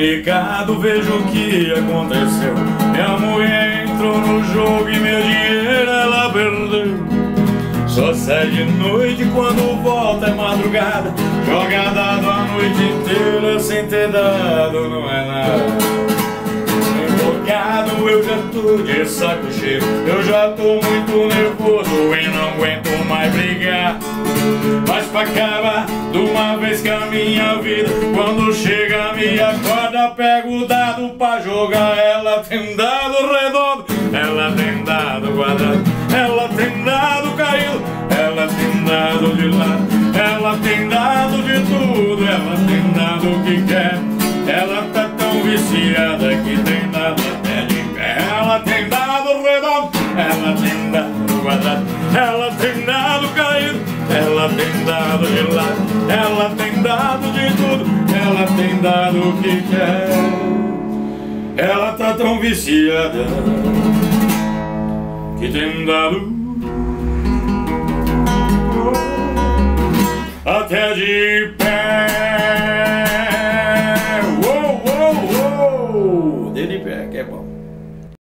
comunicado, vejo o que aconteceu. Minha mulher entrou no jogo e meu dinheiro ela perdeu. Só sai de noite, quando volta é madrugada. Joga dado a noite inteira sem ter dado, não é nada. Invocado, eu já tô de saco cheio. Eu já tô muito nervoso e não aguento mais brigar. Mas pra acabar de uma vez com a minha vida, quando chega a minha corda, pego o dado pra jogar. Ela tem dado redondo, ela tem dado quadrado, ela tem dado caído, ela tem dado de lado, ela tem dado de tudo, ela tem dado o que quer. Ela tá tão viciada que tem dado até de pé. Ela tem dado redondo, ela tem dado quadrado, ela tem dado caído, ela tem dado de lado, ela tem dado de tudo, ela tem dado o que quer. Ela tá tão viciada que tem dado até de